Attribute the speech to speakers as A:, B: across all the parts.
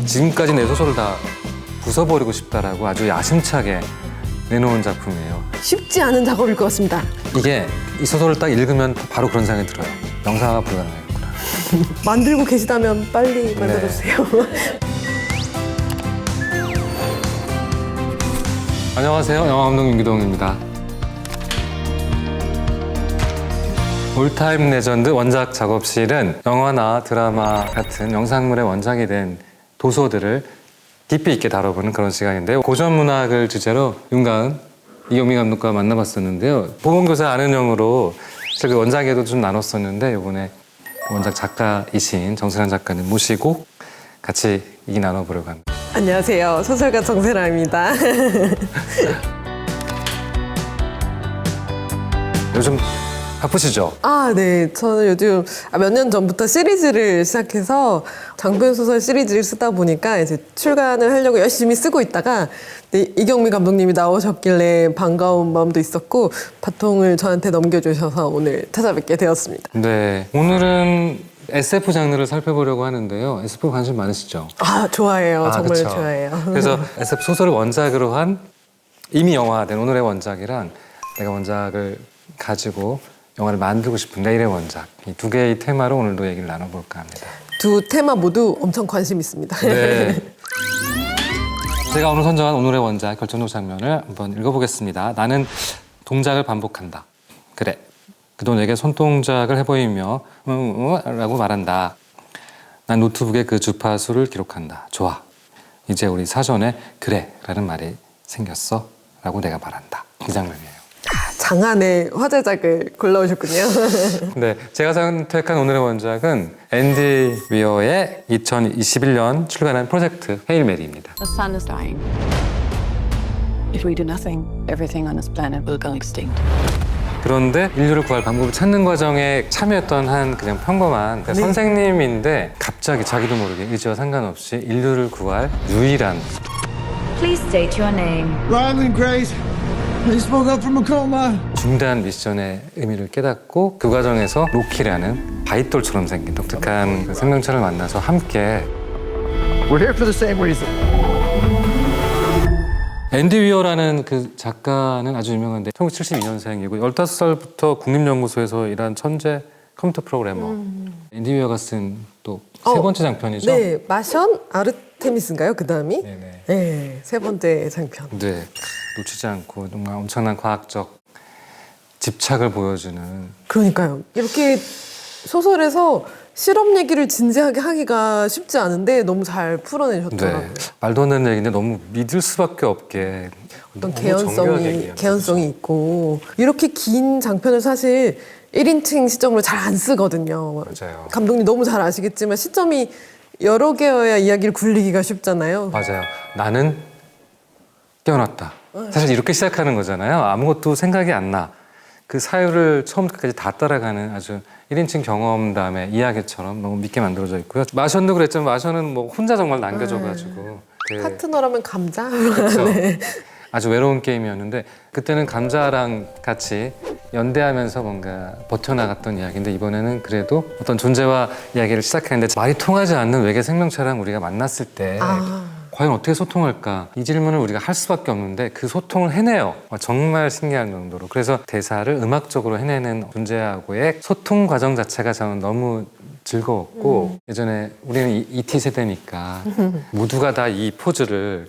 A: 지금까지 내 소설을 다 부숴버리고 싶다라고 아주 야심차게 내놓은 작품이에요.
B: 쉽지 않은 작업일 것 같습니다.
A: 이게 이 소설을 딱 읽으면 바로 그런 생각이 들어요. 영상화가 불가능하겠구나.
B: 만들고 계시다면 빨리
A: 네.
B: 만들어주세요.
A: 안녕하세요. 영화감독 윤기동입니다. 올타임 레전드 원작 작업실은 영화나 드라마 같은 영상물의 원작이 된 도서들을 깊이 있게 다뤄보는 그런 시간인데요. 고전 문학을 주제로 윤가은, 이경미 감독과 만나봤었는데요. 보건교사 아는 영으로 사실 그 원작에도 좀 나눴었는데 이번에 원작 작가이신 정세란 작가님 모시고 같이 얘기 나눠보려고 합니다.
B: 안녕하세요. 소설가 정세라입니다.
A: 요즘 바쁘시죠?
B: 네. 저는 요즘 몇 년 전부터 시리즈를 시작해서 장편 소설 시리즈를 쓰다 보니까 이제 출간을 하려고 열심히 쓰고 있다가 이경미 감독님이 나오셨길래 반가운 마음도 있었고 바통을 저한테 넘겨주셔서 오늘 찾아뵙게 되었습니다.
A: 네. 오늘은 SF 장르를 살펴보려고 하는데요. SF 관심 많으시죠?
B: 좋아해요. 정말
A: 그쵸.
B: 좋아해요.
A: 그래서 SF 소설을 원작으로 한 이미 영화된 오늘의 원작이랑 내가 원작을 가지고 영화를 만들고 싶은 내일의 원작, 이 두 개의 테마로 오늘도 얘기를 나눠볼까 합니다.
B: 두 테마 모두 엄청 관심 있습니다.
A: 네. 제가 오늘 선정한 오늘의 원작 결정적 장면을 한번 읽어보겠습니다. 나는 동작을 반복한다. 그래. 그도 내게 손동작을 해보이며 라고 말한다. 난 노트북에 그 주파수를 기록한다. 좋아. 이제 우리 사전에 그래 라는 말이 생겼어 라고 내가 말한다. 이 장면이에요.
B: 장안의 화제작을 골라오셨군요.
A: 네, 제가 선택한 오늘의 원작은 앤디 위어의 2021년 출간한 프로젝트 헤일 메리입니다.
C: The sun is dying. If we do nothing, everything on this planet will go extinct.
A: 그런데 인류를 구할 방법을 찾는 과정에 참여했던 한 그냥 평범한 선생님인데 갑자기 자기도 모르게 의지와 상관없이 인류를 구할 유일한
D: Please state your name.
E: Ryland Grace. I spoke up from a coma.
A: 중대한 미션의 의미를 깨닫고 그 과정에서 로키라는 바이돌처럼 생긴 독특한 그 생명체를 만나서 함께
E: We're here for the same reason.
A: 앤디 위어라는 그 작가는 아주 유명한데 1972년생이고 15살부터 국립연구소에서 일한 천재 컴퓨터 프로그래머. 앤디 위어가 쓴 또 세 번째 장편이죠?
B: 네, 마션 아르테미스인가요? 그 다음이?
A: 네네.
B: 네, 세 번째 장편.
A: 네, 놓치지 않고 정말 엄청난 과학적 집착을 보여주는.
B: 그러니까요. 이렇게 소설에서 실험 얘기를 진지하게 하기가 쉽지 않은데 너무 잘 풀어내셨더라고요.
A: 네, 말도 안 되는 얘기인데 너무 믿을 수밖에 없게
B: 어떤
A: 너무 정교하게 얘기하는
B: 개연성이 있고 이렇게 긴 장편을 사실 1인칭 시점으로 잘 안 쓰거든요.
A: 맞아요.
B: 감독님 너무 잘 아시겠지만 시점이 여러 개여야 이야기를 굴리기가 쉽잖아요.
A: 맞아요. 나는 깨어났다. 사실 이렇게 시작하는 거잖아요. 아무것도 생각이 안 나. 그 사유를 처음부터 끝까지 다 따라가는 아주 1인칭 경험담의 이야기처럼 너무 믿게 만들어져 있고요. 마션도 그랬지만 마션은 뭐 혼자 정말 남겨져가지고 그
B: 파트너라면 감자?
A: 그렇죠.
B: 네.
A: 아주 외로운 게임이었는데 그때는 감자랑 같이 연대하면서 뭔가 버텨나갔던 이야기인데 이번에는 그래도 어떤 존재와 이야기를 시작했는데 말이 통하지 않는 외계 생명체랑 우리가 만났을 때 과연 어떻게 소통할까? 이 질문을 우리가 할 수밖에 없는데 그 소통을 해내요. 정말 신기한 정도로. 그래서 대사를 음악적으로 해내는 존재하고의 소통 과정 자체가 저는 너무 즐거웠고 예전에 우리는 E.T. 세대니까 모두가 다 이 포즈를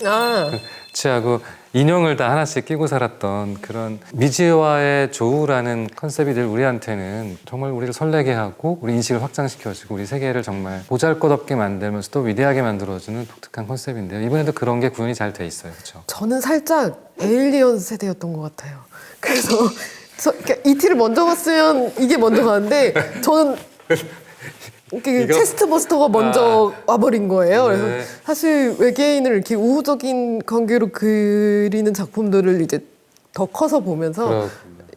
A: 취하고 인형을 다 하나씩 끼고 살았던 그런 미지와의 조우라는 컨셉이 늘 우리한테는 정말 우리를 설레게 하고 우리 인식을 확장시켜주고 우리 세계를 정말 보잘것없게 만들면서 또 위대하게 만들어주는 독특한 컨셉인데요. 이번에도 그런 게 구현이 잘 돼 있어요. 그렇죠?
B: 저는 살짝 에일리언 세대였던 것 같아요. 그래서 그러니까 E.T.를 먼저 봤으면 이게 먼저 가는데 저는 이거? 체스트 버스터가 먼저 와버린 거예요.
A: 네.
B: 그래서 사실 외계인을 이렇게 우호적인 관계로 그리는 작품들을 이제 더 커서 보면서
A: 그렇군요.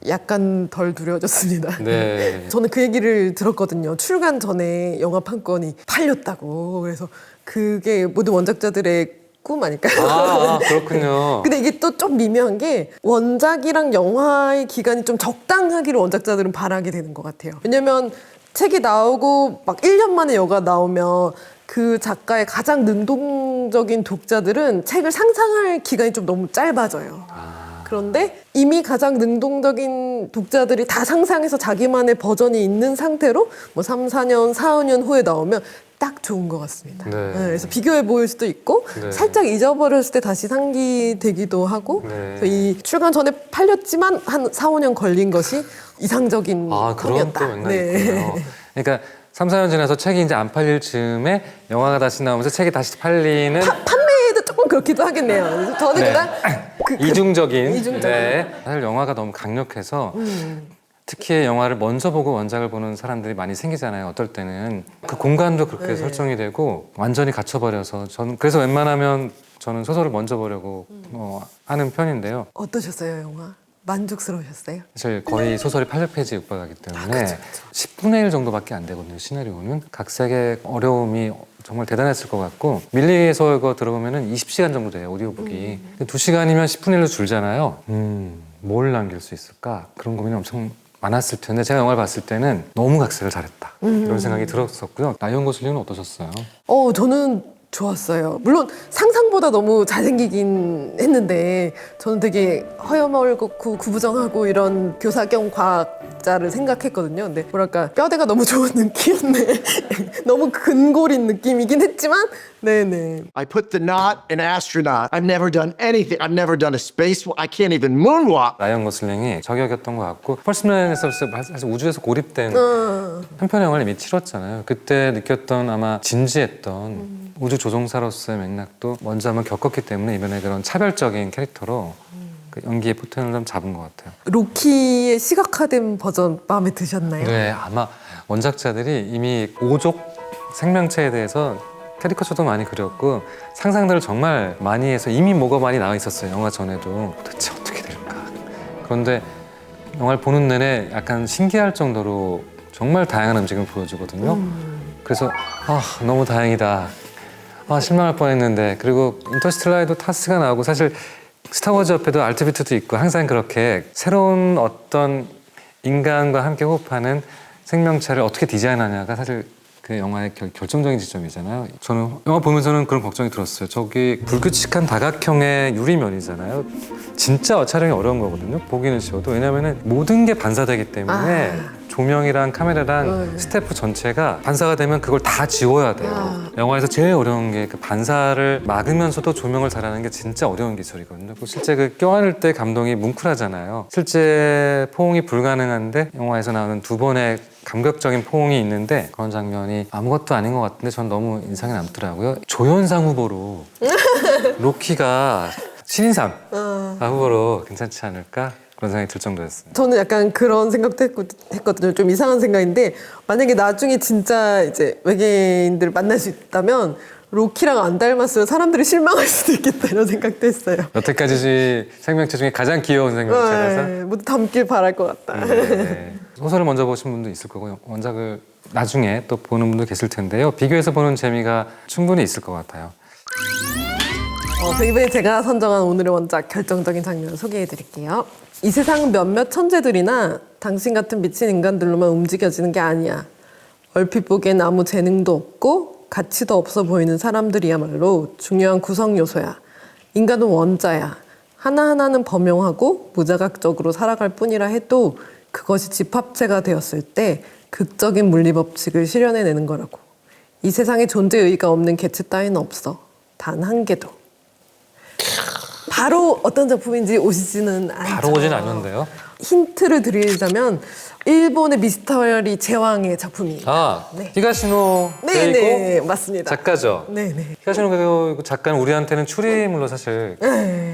B: 약간 덜 두려워졌습니다.
A: 네.
B: 저는 그 얘기를 들었거든요. 출간 전에 영화 판권이 팔렸다고. 그래서 그게 모든 원작자들의 꿈 아닐까요?
A: 그렇군요.
B: 근데 이게 또 좀 미묘한 게 원작이랑 영화의 기간이 좀 적당하기를 원작자들은 바라게 되는 것 같아요. 왜냐면 책이 나오고 막 1년 만에 영화 나오면 그 작가의 가장 능동적인 독자들은 책을 상상할 기간이 좀 너무 짧아져요. 그런데 이미 가장 능동적인 독자들이 다 상상해서 자기만의 버전이 있는 상태로 뭐 3, 4년, 4, 5년 후에 나오면 딱 좋은 것 같습니다.
A: 네.
B: 그래서 비교해 보일 수도 있고
A: 네.
B: 살짝 잊어버렸을 때 다시 상기되기도 하고
A: 네.
B: 그래서 이 출간 전에 팔렸지만 한 4, 5년 걸린 것이 이상적인
A: 아, 그런 또
B: 평이었다.
A: 맥락이 있군요. 그러니까 3, 4년 지나서 책이 이제 안 팔릴 즈음에 영화가 다시 나오면서 책이 다시 팔리는
B: 판매에도 조금 그렇기도 하겠네요. 그래서 저는
A: 네.
B: 그냥
A: 이중적인.
B: 이중적인.
A: 네. 사실 영화가 너무 강력해서 특히 영화를 먼저 보고 원작을 보는 사람들이 많이 생기잖아요. 어떨 때는 그 공간도 그렇게 설정이 되고 완전히 갇혀버려서 저는 그래서 웬만하면 저는 소설을 먼저 보려고 하는 편인데요.
B: 어떠셨어요, 영화? 만족스러우셨어요?
A: 사실 거의 소설이 800페이지 육박하기 때문에 10분의 1 정도밖에 안 되거든요. 시나리오는 각색의 어려움이 정말 대단했을 것 같고 밀리에서 이거 들어보면은 20시간 정도 돼요, 오디오북이. 2시간이면 10분의 1로 줄잖아요. 뭘 남길 수 있을까? 그런 고민이 엄청 많았을 텐데 제가 영화를 봤을 때는 너무 각색을 잘했다 이런 생각이 들었었고요. 라이언 고슬링은 어떠셨어요?
B: 저는 좋았어요. 물론 상상보다 너무 잘생기긴 했는데 저는 되게 허여멀겋고 구부정하고 이런 교사 겸 과학자를 생각했거든요. 근데 뭐랄까 뼈대가 너무 좋은 느낌인데 너무 근골인 느낌이긴 했지만 네네.
F: I put the knot in astronaut. I've never done anything. I've never done a space. I can't even moonwalk.
A: 라이언 고슬링이 저격이었던 것 같고 퍼스트맨에서 사실 우주에서 고립된 한 편의 영화를 이미 치렀잖아요. 그때 느꼈던 아마 진지했던 우주 조종사로서의 맥락도 먼저 한번 겪었기 때문에 이번에 그런 차별적인 캐릭터로 그 연기의 포텐을 좀 잡은 것 같아요.
B: 로키의 시각화된 버전 마음에 드셨나요?
A: 네, 아마 원작자들이 이미 오족 생명체에 대해서 캐리커처도 많이 그렸고 상상들을 정말 많이 해서 이미 뭐가 많이 나와 있었어요. 영화 전에도 도대체 어떻게 될까. 그런데 영화를 보는 내내 약간 신기할 정도로 정말 다양한 움직임을 보여주거든요. 그래서 너무 다행이다. 실망할 뻔했는데 그리고 인터스텔라에도 타스가 나오고 사실 스타워즈 옆에도 알트비트도 있고 항상 그렇게 새로운 어떤 인간과 함께 호흡하는 생명체를 어떻게 디자인하냐가 사실 그 영화의 결정적인 지점이잖아요. 저는 영화 보면서는 그런 걱정이 들었어요. 저기 불규칙한 다각형의 유리면이잖아요. 진짜 촬영이 어려운 거거든요. 보기는 쉬워도. 왜냐하면 모든 게 반사되기 때문에 조명이랑 카메라랑 스태프 전체가 반사가 되면 그걸 다 지워야 돼요. 영화에서 제일 어려운 게 그 반사를 막으면서도 조명을 잘하는 게 진짜 어려운 기술이거든요. 실제 그 껴안을 때 감동이 뭉클하잖아요. 실제 포옹이 불가능한데 영화에서 나오는 2번의 감격적인 포옹이 있는데 그런 장면이 아무것도 아닌 것 같은데 전 너무 인상이 남더라고요. 조연상 후보로 로키가 신인상 후보로 괜찮지 않을까? 그런 생각이 들 정도였어요.
B: 저는 약간 그런 생각도 했거든요. 좀 이상한 생각인데 만약에 나중에 진짜 이제 외계인들 만날 수 있다면 로키랑 안 닮았으면 사람들이 실망할 수도 있겠다 이런 생각도 했어요.
A: 여태까지 생명체 중에 가장 귀여운 생명체라서
B: 모두 닮길 바랄 것 같다.
A: 네. 소설을 먼저 보신 분도 있을 거고 원작을 나중에 또 보는 분도 계실 텐데요. 비교해서 보는 재미가 충분히 있을 것 같아요.
B: 이번에 제가 선정한 오늘의 원작 결정적인 장면을 소개해드릴게요. 이 세상은 몇몇 천재들이나 당신 같은 미친 인간들로만 움직여지는 게 아니야. 얼핏 보기엔 아무 재능도 없고 가치도 없어 보이는 사람들이야말로 중요한 구성 요소야. 인간은 원자야. 하나하나는 범용하고 무자각적으로 살아갈 뿐이라 해도 그것이 집합체가 되었을 때 극적인 물리법칙을 실현해내는 거라고. 이 세상에 존재 의의가 없는 개체 따위는 없어. 단 한 개도. 바로 어떤 작품인지 오시지는 않죠.
A: 바로 오진 않는데요.
B: 힌트를 드리자면 일본의 미스터리 제왕의 작품이에요. 네.
A: 히가시노
B: 네네
A: 게이고
B: 맞습니다.
A: 작가죠.
B: 네네.
A: 히가시노 게이고 작가는 우리한테는 추리물로 사실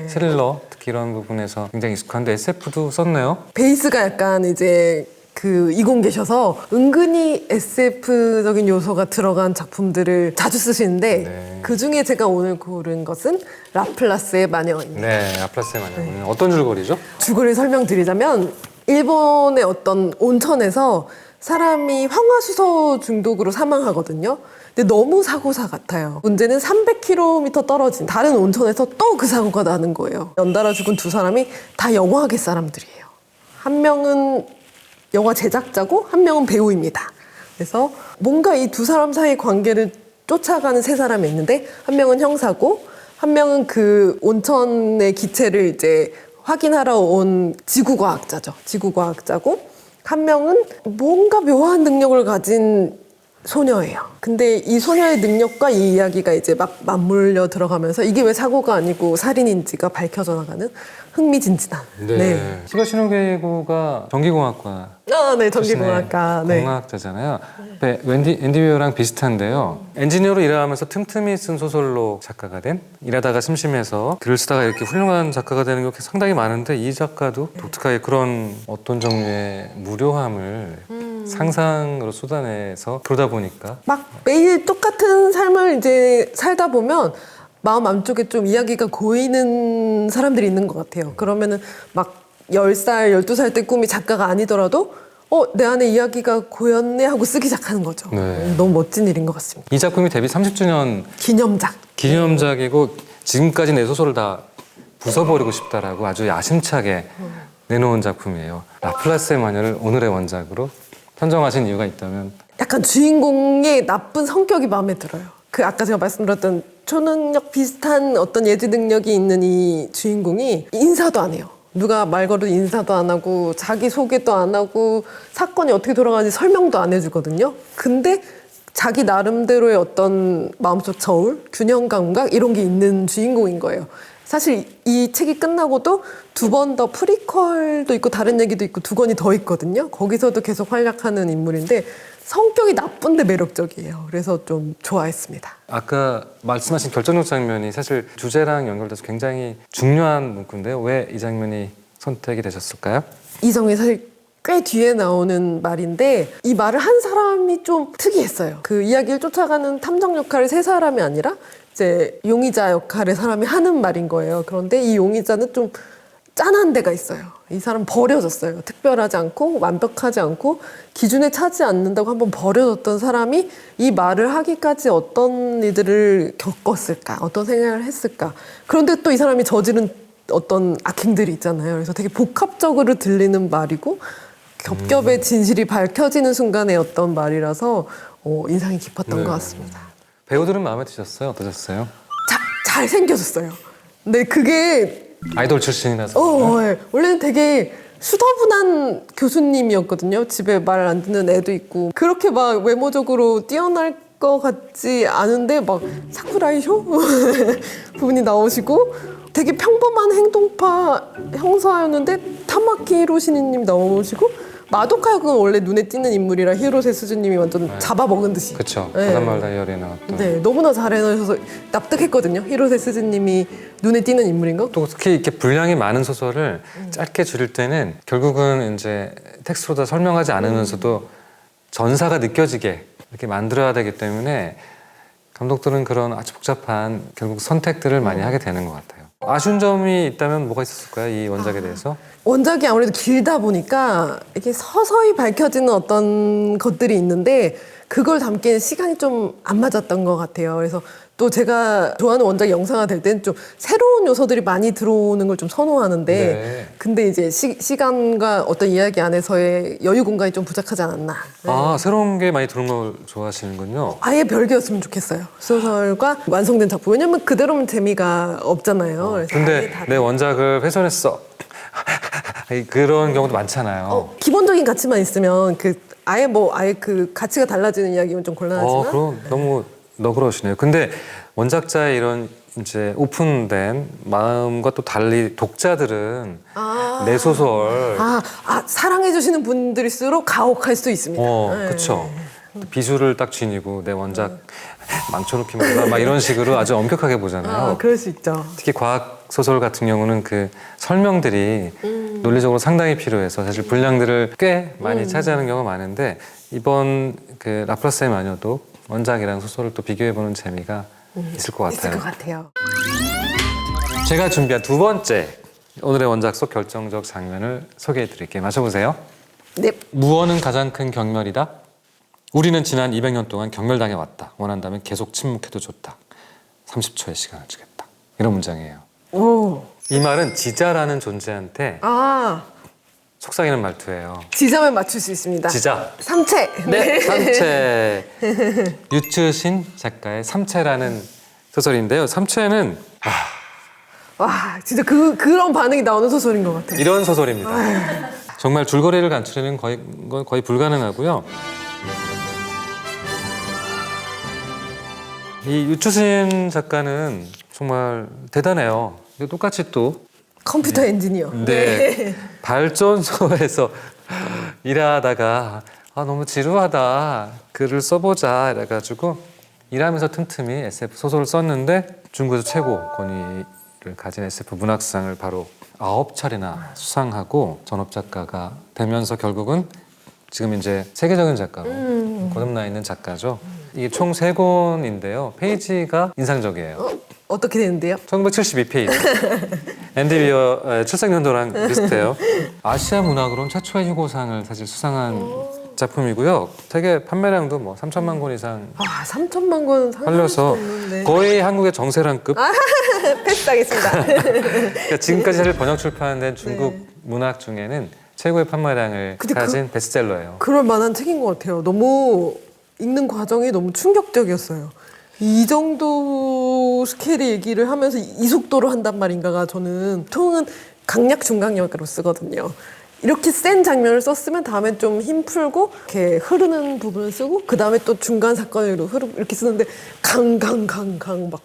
A: 스릴러 특히 이런 부분에서 굉장히 익숙한데 SF도 썼네요.
B: 베이스가 약간 이제 그 이공계셔서 은근히 SF적인 요소가 들어간 작품들을 자주 쓰시는데 그 중에 제가 오늘 고른 것은 라플라스의 마녀입니다.
A: 네, 라플라스의 마녀는 어떤 줄거리죠?
B: 줄거리를 설명드리자면 일본의 어떤 온천에서 사람이 황화수소 중독으로 사망하거든요. 근데 너무 사고사 같아요. 문제는 300km 떨어진 다른 온천에서 또 그 사고가 나는 거예요. 연달아 죽은 2사람이 다 영화계 사람들이에요. 한 명은 영화 제작자고 한 명은 배우입니다. 그래서 뭔가 이 2사람 사이의 관계를 쫓아가는 세 사람이 있는데 한 명은 형사고 한 명은 그 온천의 기체를 이제 확인하러 온 지구과학자죠. 지구과학자고 한 명은 뭔가 묘한 능력을 가진 소녀예요. 근데 이 소녀의 능력과 이 이야기가 이제 막 맞물려 들어가면서 이게 왜 사고가 아니고 살인인지가 밝혀져 나가는 흥미진진한. 네.
A: 히가시노게 이고가 전기공학과
B: 네, 전기공학과. 네.
A: 공학자잖아요. 앤디 웨어랑 비슷한데요. 엔지니어로 일하면서 틈틈이 쓴 소설로 작가가 된, 일하다가 심심해서 글을 쓰다가 이렇게 훌륭한 작가가 되는 게 상당히 많은데 이 작가도 독특하게 그런 어떤 종류의 무료함을 상상으로 쏟아내서 그러다 보니까
B: 막 매일 똑같은 삶을 이제 살다 보면 마음 안쪽에 좀 이야기가 고이는 사람들이 있는 것 같아요. 그러면은 막 10살, 12살 때 꿈이 작가가 아니더라도 내 안에 이야기가 고였네 하고 쓰기 시작하는 거죠.
A: 네.
B: 너무 멋진 일인 것 같습니다.
A: 이 작품이 데뷔 30주년
B: 기념작.
A: 기념작이고 지금까지 내 소설을 다 부숴버리고 싶다라고 아주 야심차게 내놓은 작품이에요. 라플라스의 마녀를 오늘의 원작으로 선정하신 이유가 있다면?
B: 약간 주인공의 나쁜 성격이 마음에 들어요. 그 아까 제가 말씀드렸던 초능력 비슷한 어떤 예지 능력이 있는 이 주인공이 인사도 안 해요. 누가 말 걸어도 인사도 안 하고 자기 소개도 안 하고 사건이 어떻게 돌아가는지 설명도 안 해주거든요. 근데 자기 나름대로의 어떤 마음속 저울, 균형 감각 이런 게 있는 주인공인 거예요. 사실 이 책이 끝나고도 2번 더 프리퀄도 있고 다른 얘기도 있고 2권이 더 있거든요. 거기서도 계속 활약하는 인물인데 성격이 나쁜데 매력적이에요. 그래서 좀 좋아했습니다.
A: 아까 말씀하신 결정적 장면이 사실 주제랑 연결돼서 굉장히 중요한 문구인데요. 왜 이 장면이 선택이 되셨을까요?
B: 이 장면이 사실 꽤 뒤에 나오는 말인데 이 말을 한 사람이 좀 특이했어요. 그 이야기를 쫓아가는 탐정 역할을 세 사람이 아니라 이제 용의자 역할의 사람이 하는 말인 거예요. 그런데 이 용의자는 좀 짠한 데가 있어요. 이 사람 버려졌어요. 특별하지 않고 완벽하지 않고 기준에 차지 않는다고 한번 버려졌던 사람이 이 말을 하기까지 어떤 일들을 겪었을까? 어떤 생각을 했을까? 그런데 또 이 사람이 저지른 어떤 악행들이 있잖아요. 그래서 되게 복합적으로 들리는 말이고 겹겹의 진실이 밝혀지는 순간의 어떤 말이라서 인상이 깊었던 것 같습니다.
A: 배우들은 마음에 드셨어요? 어떠셨어요?
B: 잘 생겨졌어요. 근데 그게
A: 아이돌 출신이라서
B: 네. 원래는 되게 수더분한 교수님이었거든요. 집에 말 안 듣는 애도 있고 그렇게 막 외모적으로 뛰어날 것 같지 않은데 막 사쿠라이쇼 부분이 나오시고 되게 평범한 행동파 형사였는데 타마키 히로시니님 나오시고 마도카 역은 원래 눈에 띄는 인물이라 히로세 스즈님이 완전 잡아먹은 듯이.
A: 그쵸.
B: 네.
A: 바닷마을 다이어리에 나왔던.
B: 네, 너무나 잘 해놓으셔서 납득했거든요. 히로세 스즈님이 눈에 띄는 인물인 거.
A: 또 특히 이렇게 분량이 많은 소설을 짧게 줄일 때는 결국은 이제 텍스트로 다 설명하지 않으면서도 전사가 느껴지게 이렇게 만들어야 되기 때문에 감독들은 그런 아주 복잡한 결국 선택들을 많이 하게 되는 것 같아요. 아쉬운 점이 있다면 뭐가 있었을까요? 이 원작에 대해서?
B: 원작이 아무래도 길다 보니까 이렇게 서서히 밝혀지는 어떤 것들이 있는데 그걸 담기에는 시간이 좀 안 맞았던 것 같아요. 그래서 또 제가 좋아하는 원작이 영상화 될 때는 좀 새로운 요소들이 많이 들어오는 걸 좀 선호하는데
A: 네.
B: 근데 이제 시간과 어떤 이야기 안에서의 여유 공간이 좀 부족하지 않았나.
A: 아, 새로운 게 많이 들어온 걸 좋아하시는군요.
B: 아예 별개였으면 좋겠어요. 소설과 완성된 작품. 왜냐면 그대로면 재미가 없잖아요. 그래서 아예
A: 근데
B: 다른-
A: 내 원작을 훼손했어. 그런 경우도 많잖아요.
B: 기본적인 가치만 있으면 아예 그 가치가 달라지는 이야기면 좀 곤란하지만
A: 그럼 너무 너그러우시네요. 근데 원작자의 이런 이제 오픈된 마음과 또 달리 독자들은 내 소설,
B: 사랑해주시는 분들일수록 가혹할 수 있습니다. 네.
A: 그렇죠. 비주를 딱 지니고 내 원작 망쳐놓기만 해라 막 이런 식으로 아주 엄격하게 보잖아요.
B: 그럴 수 있죠.
A: 특히 과학 소설 같은 경우는 그 설명들이 논리적으로 상당히 필요해서 사실 분량들을 꽤 많이 차지하는 경우가 많은데 이번 그 라플라스의 마녀도 원작이랑 소설을 또 비교해보는 재미가 있을 것 같아요.
B: 있을 것 같아요.
A: 제가 준비한 두 번째 오늘의 원작 속 결정적 장면을 소개해드릴게요. 맞춰보세요.
B: 네.
A: 무언은 가장 큰 경멸이다. 우리는 지난 200년 동안 경멸당해 왔다. 원한다면 계속 침묵해도 좋다. 30초의 시간을 주겠다. 이런 문장이에요.
B: 오.
A: 이 말은 지자라는 존재한테 속삭이는 말투예요.
B: 지자면 맞출 수 있습니다.
A: 지자.
B: 삼체.
A: 네, 삼체. 유추신 작가의 삼체라는 소설인데요. 삼체는
B: 와, 진짜 그런 반응이 나오는 소설인 것 같아요.
A: 이런 소설입니다. 정말 줄거리를 간추리는 거의 불가능하고요. 이 유추신 작가는 정말 대단해요. 똑같이 또
B: 컴퓨터 엔지니어.
A: 네. 발전소에서 일하다가 너무 지루하다. 글을 써보자. 이래가지고 일하면서 틈틈이 SF 소설을 썼는데 중국에서 최고 권위를 가진 SF 문학상을 바로 9차례나 수상하고 전업작가가 되면서 결국은 지금 이제 세계적인 작가로 거듭나 있는 작가죠. 이게 총 3권인데요. 페이지가 인상적이에요.
B: 어떻게 되는데요?
A: 1972페이지. 앤디 위어의 출생연도랑 비슷해요. 아시아 문학으로는 최초의 휴고상을 사실 수상한 작품이고요. 세계 판매량도 뭐 3천만 권 이상
B: 3천만 권
A: 팔려서 거의 한국의 정세랑급.
B: 패스하겠습니다.
A: 그러니까 지금까지 사실 번역 출판된 중국 문학 중에는 최고의 판매량을
B: 근데
A: 가진 베스트셀러예요.
B: 그럴 만한 책인 것 같아요. 너무 읽는 과정이 너무 충격적이었어요. 이 정도 스케일의 얘기를 하면서 이 속도로 한단 말인가가 저는 보통은 강약 중강약으로 쓰거든요. 이렇게 센 장면을 썼으면 다음에 좀 힘 풀고 이렇게 흐르는 부분을 쓰고 그 다음에 또 중간 사건으로 이렇게 쓰는데 강강 막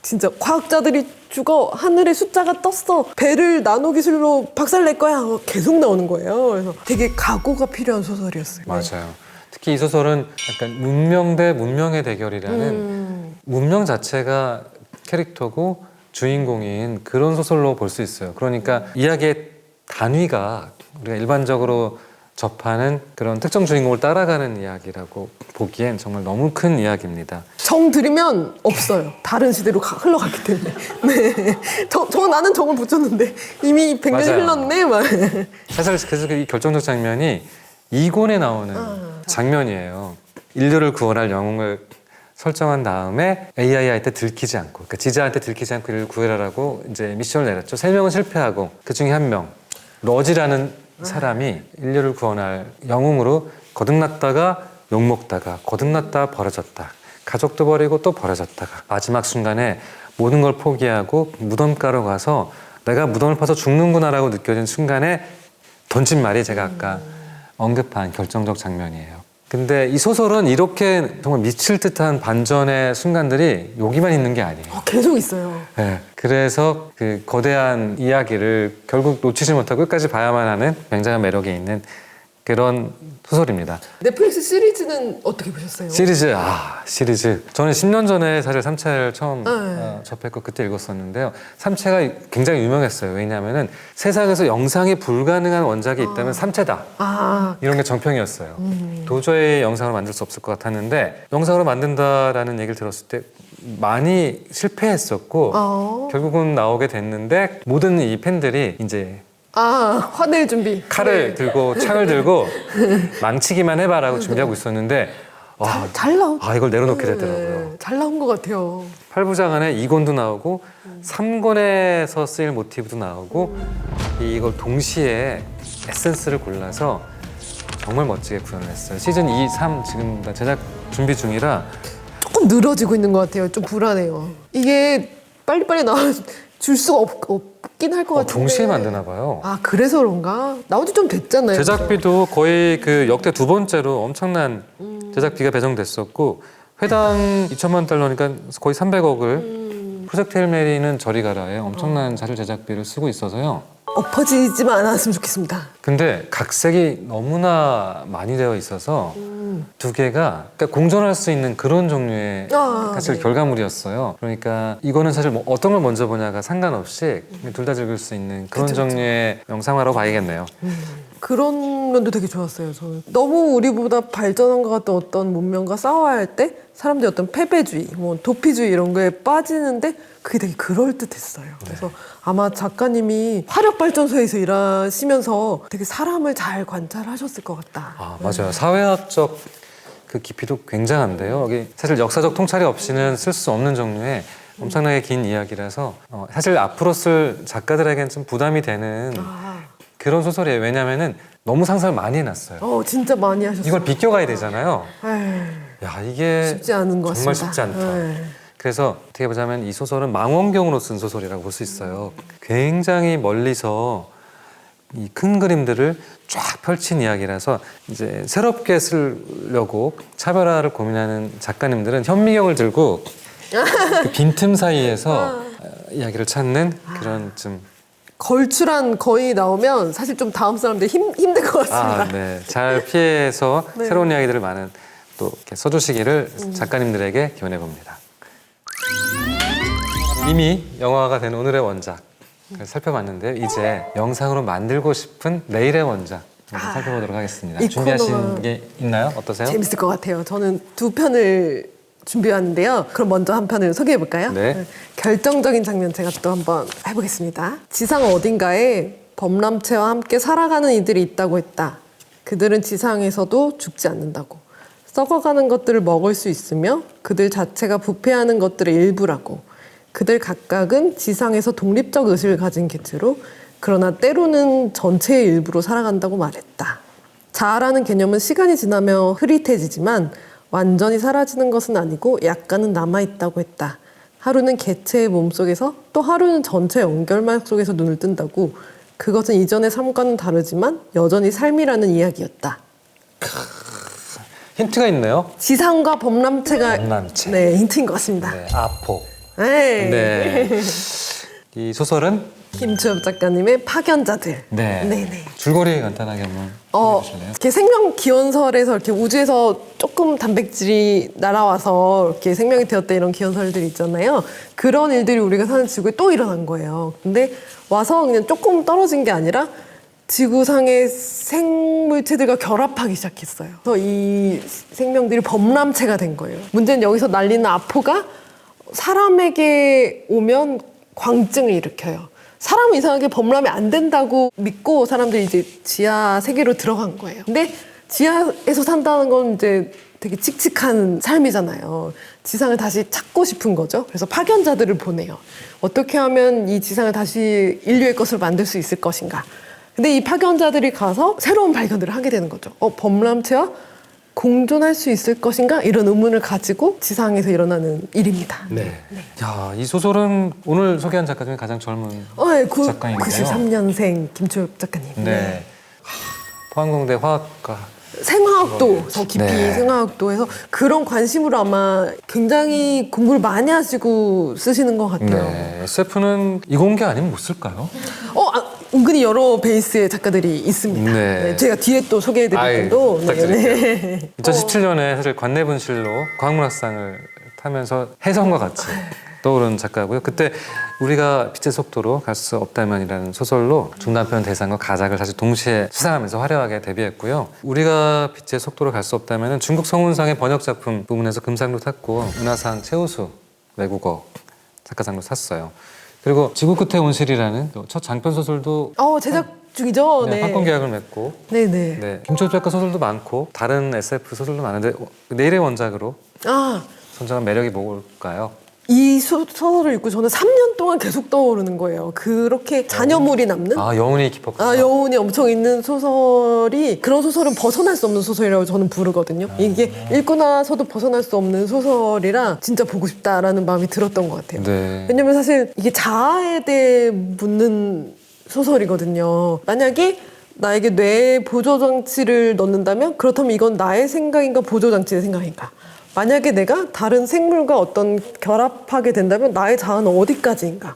B: 진짜 과학자들이 죽어 하늘에 숫자가 떴어 배를 나노 기술로 박살낼 거야 계속 나오는 거예요. 그래서 되게 각오가 필요한 소설이었어요.
A: 맞아요. 특히 이 소설은 약간 문명 대 문명의 대결이라는 문명 자체가 캐릭터고 주인공인 그런 소설로 볼 수 있어요. 그러니까 이야기의 단위가 우리가 일반적으로 접하는 그런 특정 주인공을 따라가는 이야기라고 보기엔 정말 너무 큰 이야기입니다.
B: 정 들이면 없어요. 다른 시대로 흘러갔기 때문에. 네. 나는 정을 붙였는데 이미 100년이
A: 맞아요.
B: 흘렀네. 막.
A: 사실 그래서 이 결정적 장면이 2권에 나오는 장면이에요. 인류를 구원할 영웅을 설정한 다음에 AI한테 들키지 않고, 그러니까 지자한테 들키지 않고 인류를 구해라라고 이제 미션을 내렸죠. 3명은 실패하고 그 중에 1명 러지라는 사람이 인류를 구원할 영웅으로 거듭났다가 욕먹다가 거듭났다 버려졌다. 가족도 버리고 또 버려졌다가 마지막 순간에 모든 걸 포기하고 무덤가로 가서 내가 무덤을 파서 죽는구나라고 느껴진 순간에 던진 말이 제가 아까 언급한 결정적 장면이에요. 근데 이 소설은 이렇게 정말 미칠 듯한 반전의 순간들이 여기만 있는 게 아니에요.
B: 계속 있어요.
A: 네, 그래서 그 거대한 이야기를 결국 놓치지 못하고 끝까지 봐야만 하는 굉장한 매력이 있는 그런 소설입니다.
B: 넷플릭스 시리즈는 어떻게 보셨어요?
A: 시리즈. 저는 10년 전에 사실 삼체를 처음 접했고 그때 읽었었는데요. 삼체가 굉장히 유명했어요. 왜냐하면은 세상에서 영상이 불가능한 원작이 있다면 삼체다. 이런 게 정평이었어요. 도저히 영상으로 만들 수 없을 것 같았는데 영상으로 만든다라는 얘기를 들었을 때 많이 실패했었고 결국은 나오게 됐는데 모든 이 팬들이 이제
B: 화낼 준비.
A: 칼을 들고 창을 들고 망치기만 해봐라고 준비하고 있었는데
B: 잘 나온.
A: 이걸 내려놓게 되더라고요.
B: 잘 나온 것 같아요.
A: 8부작 안에 2권도 나오고 3권에서 쓰일 모티브도 나오고 이걸 동시에 에센스를 골라서 정말 멋지게 구현을 했어요. 시즌 2, 3 지금 다 제작 준비 중이라
B: 조금 늘어지고 있는 것 같아요. 좀 불안해요. 이게 빨리빨리 나와줄 수가 없긴 할 것 같은데.
A: 동시에 만드나 봐요.
B: 그래서 그런가? 나온 지 좀 됐잖아요.
A: 제작비도 거의 그 역대 2번째로 엄청난 제작비가 배정됐었고 회당 2천만 달러니까 거의 300억을 프로젝트 헬 메리는 저리 가라에 엄청난 자료 제작비를 쓰고 있어서요.
B: 엎어지지만 않았으면 좋겠습니다.
A: 근데 각색이 너무나 많이 되어 있어서 두 개가 그러니까 공존할 수 있는 그런 종류의 사실 결과물이었어요. 그러니까 이거는 사실 뭐 어떤 걸 먼저 보냐가 상관없이 둘 다 즐길 수 있는 그런 종류의 영상화라고 봐야겠네요.
B: 그런 면도 되게 좋았어요. 저는 너무 우리보다 발전한 것 같던 어떤 문명과 싸워야 할 때 사람들이 어떤 패배주의, 뭐 도피주의 이런 거에 빠지는데 그게 되게 그럴듯했어요. 그래서 아마 작가님이 화력발전소에서 일하시면서 되게 사람을 잘 관찰하셨을 것 같다.
A: 맞아요. 사회학적 그 깊이도 굉장한데요. 여기 사실 역사적 통찰이 없이는 쓸 수 없는 종류의 엄청나게 긴 이야기라서 사실 앞으로 쓸 작가들에게는 좀 부담이 되는 그런 소설이에요. 왜냐면은 너무 상상을 많이 해놨어요.
B: 진짜 많이 하셨어요.
A: 이걸 비껴가야 되잖아요.
B: 에휴,
A: 야, 이게
B: 쉽지 않은 것
A: 정말
B: 같습니다.
A: 쉽지 않다.
B: 에휴.
A: 그래서 어떻게 보자면 이 소설은 망원경으로 쓴 소설이라고 볼 수 있어요. 굉장히 멀리서 이 큰 그림들을 쫙 펼친 이야기라서 이제 새롭게 쓰려고 차별화를 고민하는 작가님들은 현미경을 들고 그 빈틈 사이에서 이야기를 찾는 그런 좀
B: 걸출한 거의 나오면 사실 좀 다음 사람들 힘들 것 같습니다.
A: 네. 잘 피해서
B: 네.
A: 새로운 이야기들을 많은 또 이렇게 써주시기를 작가님들에게 기원해 봅니다. 이미 영화가 된 오늘의 원작 살펴봤는데요. 이제 영상으로 만들고 싶은 내일의 원작 한번 살펴보도록 하겠습니다.
B: 이
A: 준비하신
B: 코너가
A: 게 있나요? 어떠세요?
B: 재밌을 것 같아요. 저는 두 편을 준비했는데요. 그럼 먼저 한 편을 소개해 볼까요?
A: 네.
B: 결정적인 장면 제가 또 한번 해보겠습니다. 지상 어딘가에 범람체와 함께 살아가는 이들이 있다고 했다. 그들은 지상에서도 죽지 않는다고. 썩어가는 것들을 먹을 수 있으며 그들 자체가 부패하는 것들의 일부라고. 그들 각각은 지상에서 독립적 의식을 가진 개체로 그러나 때로는 전체의 일부로 살아간다고 말했다. 자아라는 개념은 시간이 지나며 흐릿해지지만 완전히 사라지는 것은 아니고 약간은 남아있다고 했다. 하루는 개체의 몸속에서 또 하루는 전체 연결망 속에서 눈을 뜬다고. 그것은 이전의 삶과는 다르지만 여전히 삶이라는 이야기였다.
A: 힌트가 있네요.
B: 지상과 범람체가
A: 범람체.
B: 네, 힌트인 것 같습니다.
A: 네, 아포.
B: 네.
A: 네. 이 소설은
B: 김주엽 작가님의 파견자들.
A: 네.
B: 네네.
A: 줄거리 간단하게 한번 해주실래요?
B: 이렇게 생명 기원설에서 이렇게 우주에서 조금 단백질이 날아와서 이렇게 생명이 되었다 이런 기원설들이 있잖아요. 그런 일들이 우리가 사는 지구에 또 일어난 거예요. 근데 와서 그냥 조금 떨어진 게 아니라 지구상의 생물체들과 결합하기 시작했어요. 그래서 이 생명들이 범람체가 된 거예요. 문제는 여기서 날리는 아포가 사람에게 오면 광증을 일으켜요. 사람은 이상하게 범람이 안 된다고 믿고 사람들이 이제 지하 세계로 들어간 거예요. 근데 지하에서 산다는 건 이제 되게 칙칙한 삶이잖아요. 지상을 다시 찾고 싶은 거죠. 그래서 파견자들을 보내요. 어떻게 하면 이 지상을 다시 인류의 것으로 만들 수 있을 것인가. 근데 이 파견자들이 가서 새로운 발견들을 하게 되는 거죠. 범람체와 공존할 수 있을 것인가? 이런 의문을 가지고 지상에서 일어나는 일입니다.
A: 네. 야, 이 소설은 오늘 소개한 작가 중에 가장 젊은
B: 네,
A: 작가인데요.
B: 93년생 김초엽 작가님.
A: 네. 포항공대 화학과
B: 생화학도 더 깊이
A: 네.
B: 생화학도 해서 그런 관심으로 아마 굉장히 공부를 많이 하시고 쓰시는 것 같아요.
A: 네. SF는 이공계 아니면 못 쓸까요?
B: 은근히 여러 베이스의 작가들이 있습니다.
A: 네.
B: 네, 제가 뒤에 또 소개해드릴
A: 아이,
B: 분도
A: 부탁드릴게요. 2017년에 사실 관내분실로 과학문학상을 타면서 혜성과 같이 떠오른 작가고요. 그때 우리가 빛의 속도로 갈 수 없다면이라는 소설로 중단편 대상과 가작을 사실 동시에 수상하면서 화려하게 데뷔했고요. 우리가 빛의 속도로 갈 수 없다면은 중국 성운상의 번역 작품 부문에서 금상도 탔고 은하상 최우수 외국어 작가상도 탔어요. 그리고 지구 끝의 온실이라는 첫 장편 소설도
B: 제작 중이죠.
A: 네,
B: 네.
A: 판권 계약을 맺고
B: 네네.
A: 네, 김초엽 작가 소설도 많고 다른 SF 소설도 많은데 내일의 원작으로 선정한 매력이 뭘까요?
B: 이 소설을 읽고 저는 3년 동안 계속 떠오르는 거예요. 그렇게 잔여물이 남는?
A: 여운이 깊었구나.
B: 여운이 엄청 있는 소설이 그런 소설은 벗어날 수 없는 소설이라고 저는 부르거든요. 이게 읽고 나서도 벗어날 수 없는 소설이라 진짜 보고 싶다라는 마음이 들었던 것 같아요.
A: 네.
B: 왜냐면 사실 이게 자아에 대해 묻는 소설이거든요. 만약에 나에게 뇌 보조장치를 넣는다면 그렇다면 이건 나의 생각인가 보조장치의 생각인가? 만약에 내가 다른 생물과 어떤 결합하게 된다면 나의 자아는 어디까지인가?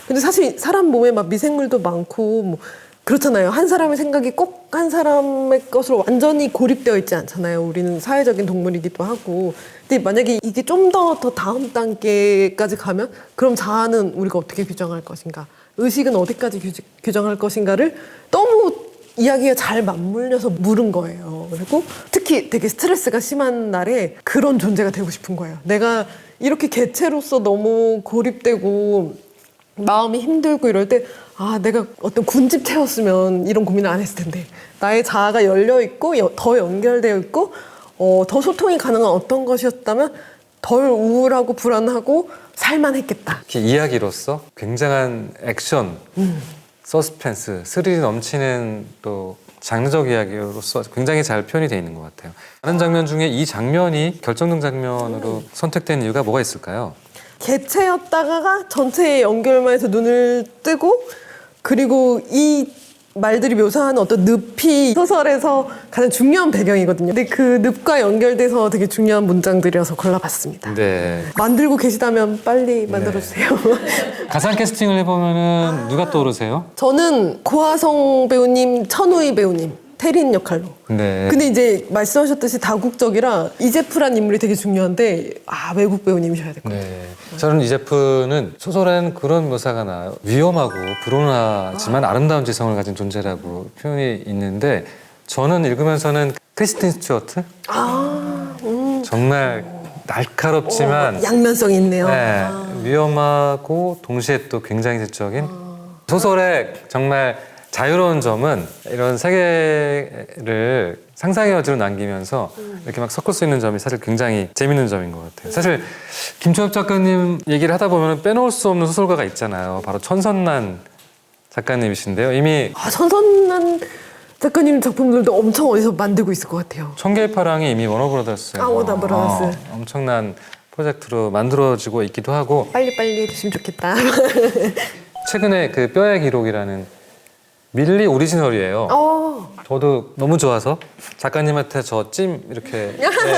B: 근데 사실 사람 몸에 막 미생물도 많고 뭐 그렇잖아요. 한 사람의 생각이 꼭 한 사람의 것으로 완전히 고립되어 있지 않잖아요. 우리는 사회적인 동물이기도 하고. 근데 만약에 이게 좀 더 다음 단계까지 가면 그럼 자아는 우리가 어떻게 규정할 것인가? 의식은 어디까지 규정할 것인가를 너무 이야기가 잘 맞물려서 물은 거예요. 그리고 특히 되게 스트레스가 심한 날에 그런 존재가 되고 싶은 거예요. 내가 이렇게 개체로서 너무 고립되고 마음이 힘들고 이럴 때 내가 어떤 군집 채웠으면 이런 고민을 안 했을 텐데 나의 자아가 열려있고 더 연결되어 있고 더 소통이 가능한 어떤 것이었다면 덜 우울하고 불안하고 살만했겠다.
A: 이야기로서 굉장한 액션 서스펜스, 스릴이 넘치는 또 장르적 이야기로서 굉장히 잘 표현이 되어 있는 것 같아요. 다른 장면 중에 이 장면이 결정적 장면으로 선택된 이유가 뭐가 있을까요?
B: 개체였다가 전체의 연결만 해서 눈을 뜨고 그리고 이 말들이 묘사하는 어떤 늪이 소설에서 가장 중요한 배경이거든요. 근데 그 늪과 연결돼서 되게 중요한 문장들이어서 골라봤습니다.
A: 네.
B: 만들고 계시다면 빨리 만들어주세요.
A: 가상 캐스팅을 해보면은 누가 떠오르세요?
B: 저는 고하성 배우님, 천우희 배우님, 태린 역할로.
A: 네.
B: 근데 이제 말씀하셨듯이 다국적이라 이제프란 인물이 되게 중요한데 외국 배우님이셔야 될 것 같아요.
A: 네. 저는 이제프는 소설에는 그런 묘사가 나요. 위험하고 불온하지만 아름다운 지성을 가진 존재라고 표현이 있는데 저는 읽으면서는 크리스틴 스튜어트? 정말 날카롭지만
B: 양면성이 있네요.
A: 네, 위험하고 동시에 또 굉장히 지적인 소설의 정말 자유로운 점은 이런 세계를 상상의 여지로 남기면서 이렇게 막 섞을 수 있는 점이 사실 굉장히 재밌는 점인 것 같아요. 사실 김초엽 작가님 얘기를 하다 보면 빼놓을 수 없는 소설가가 있잖아요. 바로 천선란 작가님이신데요. 이미
B: 천선난 작가님 작품들도 엄청 어디서 만들고 있을 것 같아요.
A: 청계의 파랑이 이미 워너브라더스에서
B: 워너브라더스.
A: 엄청난 프로젝트로 만들어지고 있기도 하고
B: 빨리빨리 해주시면 좋겠다.
A: 최근에 그 뼈의 기록이라는 밀리 오리지널이에요. 저도 너무 좋아서 작가님한테 저 찜 이렇게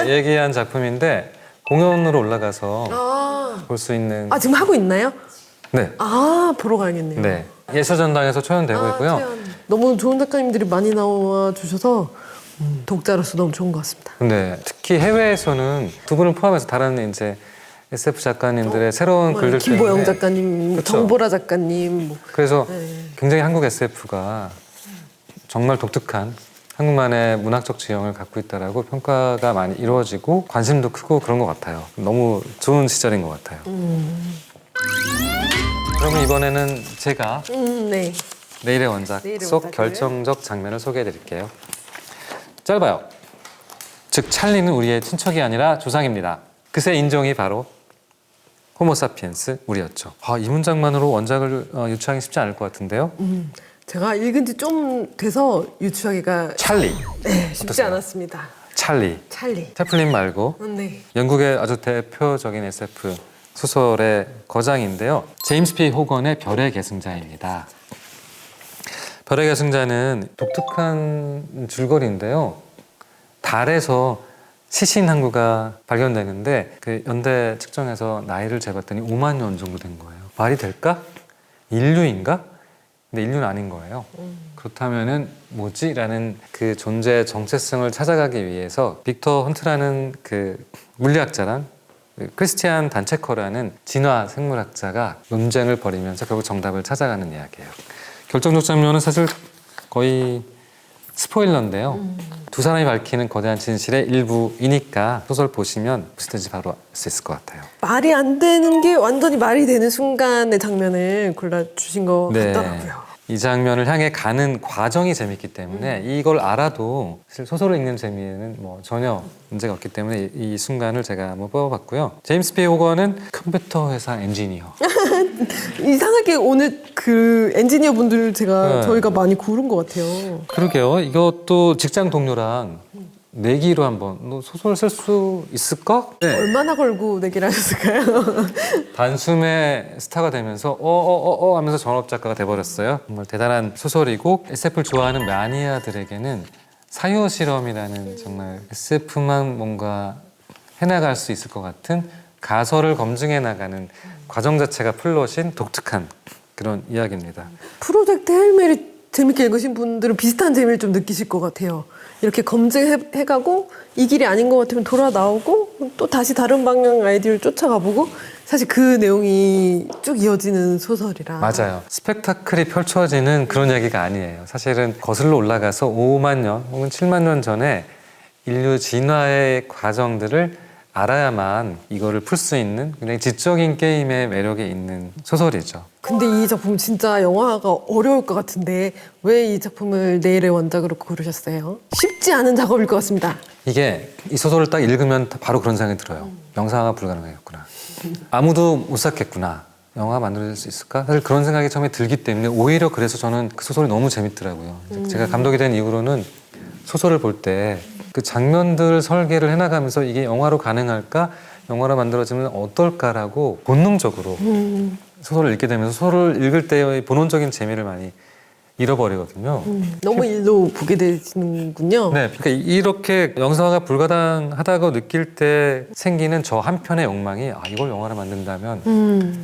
A: 얘기한 작품인데 공연으로 올라가서 볼 수 있는
B: 지금 하고 있나요?
A: 네.
B: 보러 가야겠네요.
A: 네. 예술전당에서 초연되고 있고요.
B: 너무 좋은 작가님들이 많이 나와 주셔서 독자로서 너무 좋은 것 같습니다.
A: 근데 특히 해외에서는 두 분을 포함해서 다른 이제 SF 작가님들의 새로운 글들
B: 김보영
A: 때문에
B: 작가님,
A: 그쵸.
B: 정보라 작가님.
A: 그래서 굉장히 한국 SF가 정말 독특한 한국만의 문학적 지형을 갖고 있다라고 평가가 많이 이루어지고 관심도 크고 그런 것 같아요. 너무 좋은 시절인 것 같아요. 그러면 이번에는 제가
B: 네.
A: 내일의 원작
B: 내일의
A: 속
B: 원작을.
A: 결정적 장면을 소개해 드릴게요. 짧아요. 즉 찰리는 우리의 친척이 아니라 조상입니다. 그새 인종이 바로 호모사피엔스 우리였죠. 이 문장만으로 원작을 유추하기 쉽지 않을 것 같은데요.
B: 제가 읽은 지 좀 돼서 유추하기가
A: 찰리.
B: 쉽지
A: 어떠세요?
B: 않았습니다.
A: 찰리.
B: 찰리.
A: 채플린 말고
B: 네.
A: 영국의 아주 대표적인 SF 소설의 거장인데요. 제임스 P. 호건의 별의 계승자입니다. 별의 계승자는 독특한 줄거리인데요. 달에서 시신 항구가 발견되는데 그 연대 측정해서 나이를 재봤더니 5만 년 정도 된 거예요. 말이 될까? 인류인가? 근데 인류는 아닌 거예요. 그렇다면은 뭐지? 라는 그 존재의 정체성을 찾아가기 위해서 빅터 헌트라는 그 물리학자랑 그 크리스티안 단체커라는 진화 생물학자가 논쟁을 벌이면서 결국 정답을 찾아가는 이야기예요. 결정적 장면은 사실 거의 스포일러인데요. 두 사람이 밝히는 거대한 진실의 일부이니까 소설 보시면 무슨 뜻인지 바로 알 수 있을 것 같아요.
B: 말이 안 되는 게 완전히 말이 되는 순간의 장면을 골라주신 것 같더라고요.
A: 이 장면을 향해 가는 과정이 재밌기 때문에 이걸 알아도 사실 소설을 읽는 재미에는 뭐 전혀 문제가 없기 때문에 이 순간을 제가 한번 뽑아봤고요. 제임스 P. 호건은 컴퓨터 회사 엔지니어.
B: 이상하게 오늘 그 엔지니어 분들
A: 네.
B: 저희가 많이 고른 것 같아요.
A: 그러게요. 이것도 직장 동료랑 내기로 한번 너 소설 쓸 수 있을까? 네.
B: 얼마나 걸고 내기를 하셨을까요?
A: 단숨에 스타가 되면서 하면서 전업 작가가 돼버렸어요. 정말 대단한 소설이고 SF를 좋아하는 마니아들에게는 사유 실험이라는 정말 SF만 뭔가 해나갈 수 있을 것 같은 가설을 검증해 나가는 과정 자체가 플롯인 독특한 그런 이야기입니다.
B: 프로젝트 헬메리 재밌게 읽으신 분들은 비슷한 재미를 좀 느끼실 것 같아요. 이렇게 검증해가고 이 길이 아닌 것 같으면 돌아 나오고 또 다시 다른 방향 아이디어를 쫓아가보고 사실 그 내용이 쭉 이어지는 소설이라.
A: 맞아요. 스펙타클이 펼쳐지는 그런 이야기가 아니에요. 사실은 거슬러 올라가서 5만 년 혹은 7만 년 전에 인류 진화의 과정들을 알아야만 이거를 풀 수 있는 굉장히 지적인 게임의 매력이 있는 소설이죠.
B: 근데 이 작품 진짜 영화가 어려울 것 같은데 왜 이 작품을 내일의 원작으로 고르셨어요? 쉽지 않은 작업일 것 같습니다.
A: 이게 이 소설을 딱 읽으면 바로 그런 생각이 들어요. 영상화가 불가능하겠구나. 아무도 못 샀겠구나. 영화 만들어질 수 있을까? 사실 그런 생각이 처음에 들기 때문에 오히려 그래서 저는 그 소설이 너무 재밌더라고요. 제가 감독이 된 이후로는 소설을 볼 때 그 장면들 설계를 해나가면서 이게 영화로 가능할까? 영화로 만들어지면 어떨까라고 본능적으로 소설을 읽게 되면서 소설을 읽을 때의 본원적인 재미를 많이 잃어버리거든요.
B: 너무 일로 보게 되시는군요.
A: 네, 그러니까 이렇게 영상화가 불가능하다고 느낄 때 생기는 저 한편의 욕망이 이걸 영화로 만든다면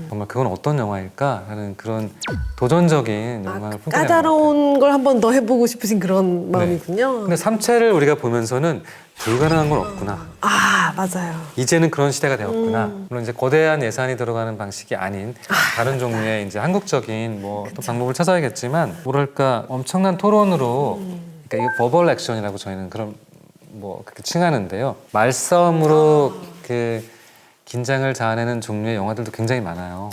A: 정말 그건 어떤 영화일까라는 그런 도전적인 욕망을 품게 되는 것 같아요.
B: 까다로운 걸 한 번 더 해보고 싶으신 그런
A: 네.
B: 마음이군요.
A: 근데 삼체를 우리가 보면서는 불가능한 건 없구나.
B: 맞아요.
A: 이제는 그런 시대가 되었구나. 물론 이제 거대한 예산이 들어가는 방식이 아닌 다른 종류의 이제 한국적인 뭐 어떤 방법을 찾아야겠지만 뭐랄까 엄청난 토론으로 그러니까 이게 버벌 액션이라고 저희는 그런 뭐 그렇게 칭하는데요. 말싸움으로 그 긴장을 자아내는 종류의 영화들도 굉장히 많아요.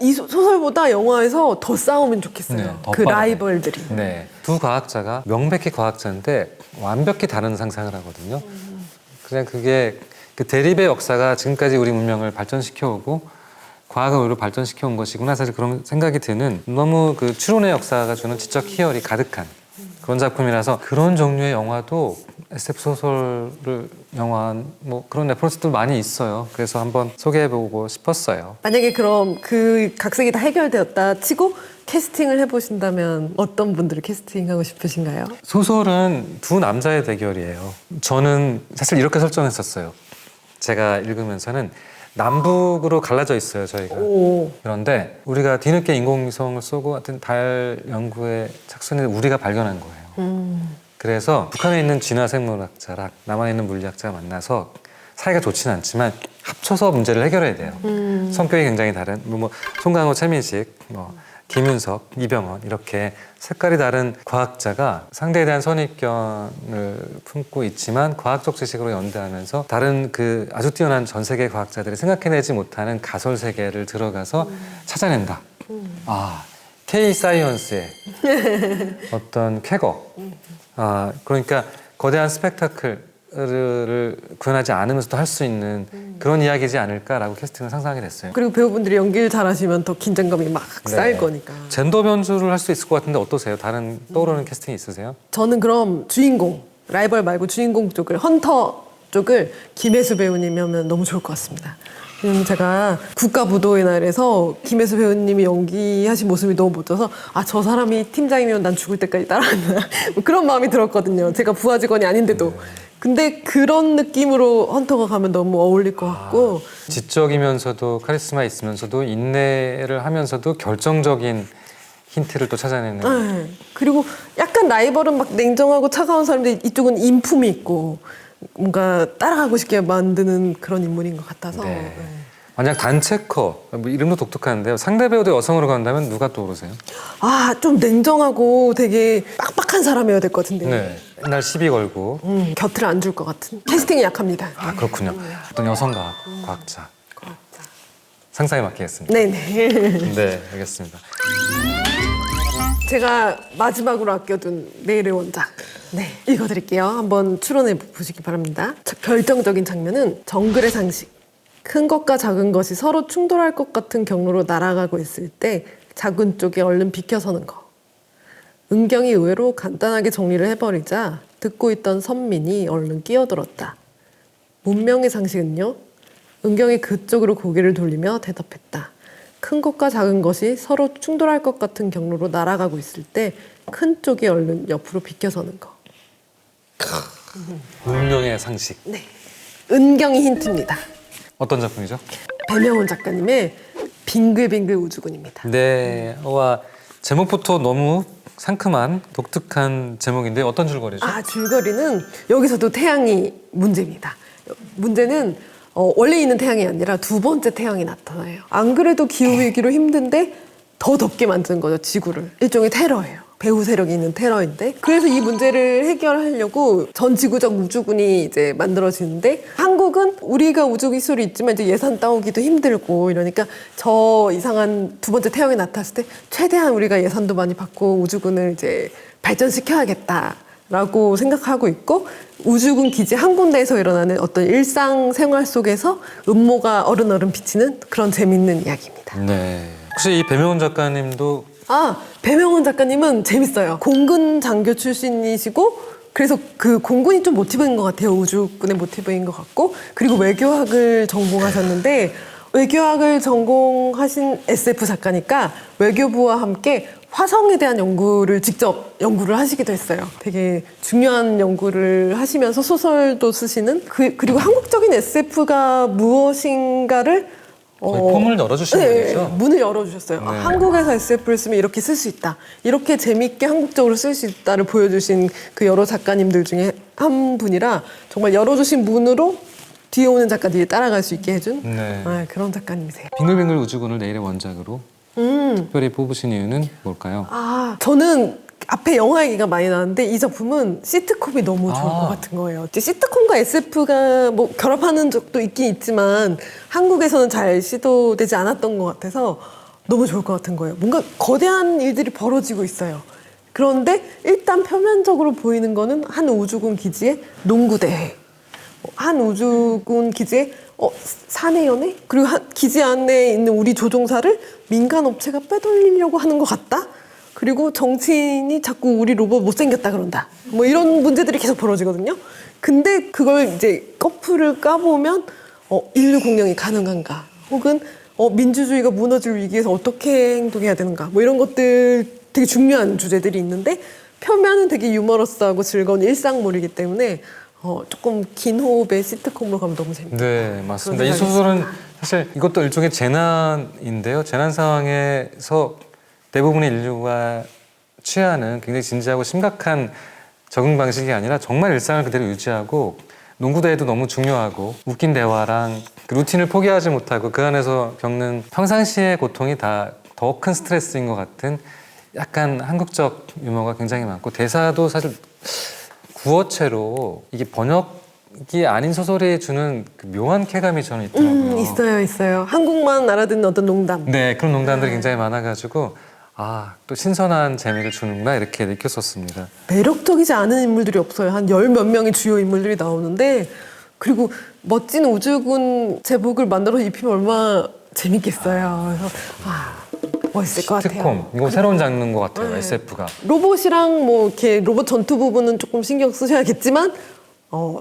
B: 이 소설보다 영화에서 더 싸우면 좋겠어요.
A: 네, 더
B: 그
A: 빠르게.
B: 라이벌들이.
A: 네, 두 과학자가 명백히 과학자인데 완벽히 다른 상상을 하거든요. 그냥 그게 그 대립의 역사가 지금까지 우리 문명을 발전시켜오고 과학을 오히려 발전시켜온 것이구나. 사실 그런 생각이 드는 너무 그 추론의 역사가 주는 지적 희열이 가득한 그런 작품이라서 그런 종류의 영화도 SF 소설을 영화한 뭐 그런 레퍼런스도 많이 있어요. 그래서 한번 소개해보고 싶었어요.
B: 만약에 그럼 그 각색이 다 해결되었다 치고 캐스팅을 해보신다면 어떤 분들을 캐스팅하고 싶으신가요?
A: 소설은 두 남자의 대결이에요. 저는 사실 이렇게 설정했었어요. 제가 읽으면서는 남북으로 갈라져 있어요, 저희가. 그런데 우리가 뒤늦게 인공위성을 쏘고 하여튼 달 연구에 착수했는데 우리가 발견한 거예요. 그래서 북한에 있는 진화 생물학자랑 남한에 있는 물리학자가 만나서 사이가 좋지는 않지만 합쳐서 문제를 해결해야 돼요. 성격이 굉장히 다른 뭐 송강호, 최민식, 뭐 김윤석, 이병헌 이렇게 색깔이 다른 과학자가 상대에 대한 선입견을 품고 있지만 과학적 지식으로 연대하면서 다른 그 아주 뛰어난 전 세계 과학자들이 생각해내지 못하는 가설 세계를 들어가서 찾아낸다. K-사이언스의 어떤 쾌거. 그러니까 거대한 스펙타클을 구현하지 않으면서도 할 수 있는 그런 이야기지 않을까라고 캐스팅을 상상하게 됐어요.
B: 그리고 배우분들이 연기를 잘하시면 더 긴장감이 막 쌓일
A: 네.
B: 거니까.
A: 젠더 변주를 할 수 있을 것 같은데 어떠세요? 다른 떠오르는 캐스팅이 있으세요?
B: 저는 그럼 주인공, 라이벌 말고 주인공 쪽을, 헌터 쪽을 김혜수 배우님이 하면 너무 좋을 것 같습니다. 제가 국가부도의 날에서 김혜수 배우님이 연기하신 모습이 너무 멋져서 저 사람이 팀장이면 난 죽을 때까지 따라한다. 뭐 그런 마음이 들었거든요. 제가 부하 직원이 아닌데도. 근데 그런 느낌으로 헌터가 가면 너무 어울릴 것 같고.
A: 지적이면서도 카리스마 있으면서도 인내를 하면서도 결정적인 힌트를 또 찾아내는.
B: 네. 그리고 약간 라이벌은 막 냉정하고 차가운 사람인데 이쪽은 인품이 있고 뭔가 따라가고 싶게 만드는 그런 인물인 것 같아서.
A: 네. 만약 단체커, 뭐 이름도 독특한데요. 상대 배우도 여성으로 간다면 누가 떠오르세요?
B: 좀 냉정하고 되게 빡빡한 사람이어야 될 것 같은데.
A: 네. 옛날 시비 걸고.
B: 곁을 안 줄 것 같은. 캐스팅이 약합니다.
A: 그렇군요. 어떤 여성 과학자. 상상에 맡기겠습니다.
B: 네네.
A: 네, 알겠습니다.
B: 제가 마지막으로 아껴둔 내일의 원작. 네, 읽어드릴게요. 한번 추론해 보시기 바랍니다. 결정적인 장면은 정글의 상식. 큰 것과 작은 것이 서로 충돌할 것 같은 경로로 날아가고 있을 때 작은 쪽에 얼른 비켜서는 거. 은경이 의외로 간단하게 정리를 해버리자 듣고 있던 선민이 얼른 끼어들었다. 문명의 상식은요? 은경이 그쪽으로 고개를 돌리며 대답했다. 큰 것과 작은 것이 서로 충돌할 것 같은 경로로 날아가고 있을 때 큰 쪽이 얼른 옆으로 비켜서는 거.
A: 운명의 상식.
B: 네, 은경이 힌트입니다.
A: 어떤 작품이죠?
B: 배명훈 작가님의 빙글빙글 우주군입니다.
A: 네, 제목부터 너무 상큼한 독특한 제목인데 어떤 줄거리죠?
B: 줄거리는 여기서도 태양이 문제입니다. 문제는 원래 있는 태양이 아니라 두 번째 태양이 나타나요. 안 그래도 기후위기로 힘든데 더 덥게 만드는 거죠, 지구를. 일종의 테러예요. 배후 세력이 있는 테러인데, 그래서 이 문제를 해결하려고 전 지구적 우주군이 이제 만들어지는데, 한국은 우리가 우주 기술이 있지만 이제 예산 따오기도 힘들고 이러니까 저 이상한 두 번째 태양이 나타났을 때 최대한 우리가 예산도 많이 받고 우주군을 이제 발전시켜야겠다. 라고 생각하고 있고 우주군 기지 한 군데에서 일어나는 어떤 일상생활 속에서 음모가 어른어른 비치는 그런 재밌는 이야기입니다.
A: 네. 혹시 이 배명훈 작가님도
B: 배명훈 작가님은 재밌어요. 공군 장교 출신이시고 그래서 그 공군이 좀 모티브인 것 같아요. 우주군의 모티브인 것 같고 그리고 외교학을 전공하셨는데 외교학을 전공하신 SF 작가니까 외교부와 함께 화성에 대한 연구를 직접 연구를 하시기도 했어요. 되게 중요한 연구를 하시면서 소설도 쓰시는 그리고 한국적인 SF가 무엇인가를
A: 거의 폼을 열어주신 분이죠?
B: 문을 열어주셨어요. 아, 한국에서 SF를 쓰면 이렇게 쓸 수 있다. 이렇게 재밌게 한국적으로 쓸 수 있다를 보여주신 그 여러 작가님들 중에 한 분이라 정말 열어주신 문으로 뒤에 오는 작가들이 따라갈 수 있게 해준 그런 작가님이세요.
A: 빙글빙글 우주군을 내일의 원작으로 특별히 뽑으신 이유는 뭘까요?
B: 저는 앞에 영화 얘기가 많이 나왔는데 이 작품은 시트콤이 너무 좋을 것 같은 거예요. 이제 시트콤과 SF가 뭐 결합하는 적도 있긴 있지만 한국에서는 잘 시도되지 않았던 것 같아서 너무 좋을 것 같은 거예요. 뭔가 거대한 일들이 벌어지고 있어요. 그런데 일단 표면적으로 보이는 거는 한 우주군 기지의 농구대회, 한 우주군 기지의 사내 연애? 그리고 기지 안에 있는 우리 조종사를 민간 업체가 빼돌리려고 하는 것 같다? 그리고 정치인이 자꾸 우리 로봇 못생겼다 그런다. 뭐 이런 문제들이 계속 벌어지거든요. 근데 그걸 이제 커플을 까보면 인류 공룡이 가능한가? 혹은 민주주의가 무너질 위기에서 어떻게 행동해야 되는가? 뭐 이런 것들 되게 중요한 주제들이 있는데 표면은 되게 유머러스하고 즐거운 일상물이기 때문에 조금 긴 호흡의 시트콤으로 가면 너무 재밌다.
A: 네, 맞습니다. 이 소설은 사실 이것도 일종의 재난인데요. 재난 상황에서 대부분의 인류가 취하는 굉장히 진지하고 심각한 적응 방식이 아니라 정말 일상을 그대로 유지하고 농구대회도 너무 중요하고 웃긴 대화랑 그 루틴을 포기하지 못하고 그 안에서 겪는 평상시의 고통이 다 더 큰 스트레스인 것 같은 약간 한국적 유머가 굉장히 많고 대사도 사실 구어체로 이게 번역이 아닌 소설이 주는 그 묘한 쾌감이 저는 있더라고요.
B: 있어요. 한국만 알아듣는 어떤 농담.
A: 네, 그런 농담들이 굉장히 많아가지고 또 신선한 재미를 주는구나 이렇게 느꼈었습니다.
B: 매력적이지 않은 인물들이 없어요. 한 열 몇 명의 주요 인물들이 나오는데 그리고 멋진 우주군 제복을 만들어서 입히면 얼마나 재밌겠어요. 그래서 멋있을 것 같아요.
A: 시트콤, 이거 새로운 장르인 것 같아요. SF가.
B: 로봇이랑 뭐 이렇게 로봇 전투 부분은 조금 신경 쓰셔야겠지만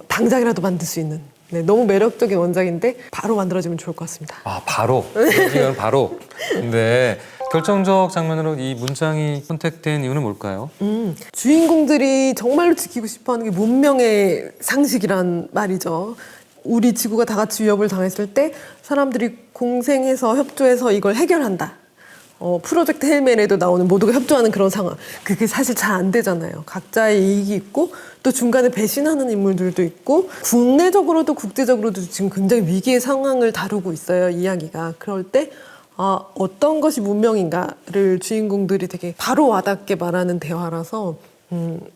B: 당장이라도 만들 수 있는 너무 매력적인 원작인데 바로 만들어지면 좋을 것 같습니다.
A: 바로. 이건 바로. 근데 결정적 장면으로 이 문장이 선택된 이유는 뭘까요?
B: 주인공들이 정말로 지키고 싶어하는 게 문명의 상식이란 말이죠. 우리 지구가 다 같이 위협을 당했을 때 사람들이 공생해서 협조해서 이걸 해결한다. 프로젝트 헬멧에도 나오는 모두가 협조하는 그런 상황. 그게 사실 잘 안 되잖아요. 각자의 이익이 있고 또 중간에 배신하는 인물들도 있고 국내적으로도 국제적으로도 지금 굉장히 위기의 상황을 다루고 있어요. 이야기가. 그럴 때 어떤 것이 문명인가를 주인공들이 되게 바로 와닿게 말하는 대화라서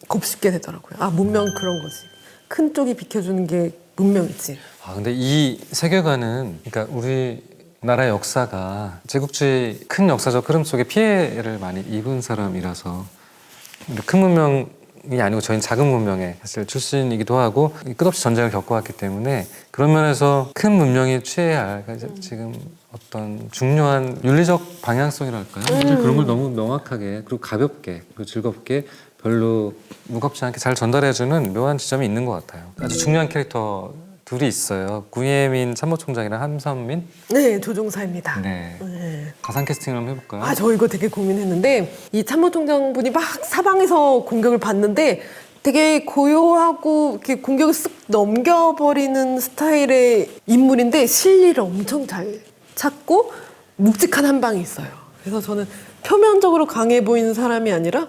B: 곱씹게 되더라고요. 문명 그런 거지. 큰 쪽이 비켜주는 게 문명이지.
A: 근데 이 세계관은 그러니까 우리나라의 역사가 제국주의 큰 역사적 흐름 속에 피해를 많이 입은 사람이라서 큰 문명이 아니고 저희는 작은 문명의 사실 출신이기도 하고 끝없이 전쟁을 겪어왔기 때문에 그런 면에서 큰 문명이 취해야 할 지금 어떤 중요한 윤리적 방향성이랄까요? 그런 걸 너무 명확하게 그리고 가볍게 그리고 즐겁게 별로 무겁지 않게 잘 전달해주는 묘한 지점이 있는 것 같아요. 아주 중요한 캐릭터 둘이 있어요. 구예민 참모총장이랑 한선민.
B: 네, 조종사입니다.
A: 네. 가상 캐스팅을 한번 해볼까요?
B: 저 이거 되게 고민했는데 이 참모총장 분이 막 사방에서 공격을 받는데 되게 고요하고 이렇게 공격을 쓱 넘겨버리는 스타일의 인물인데 실리를 엄청 잘 찾고 묵직한 한 방이 있어요. 그래서 저는 표면적으로 강해 보이는 사람이 아니라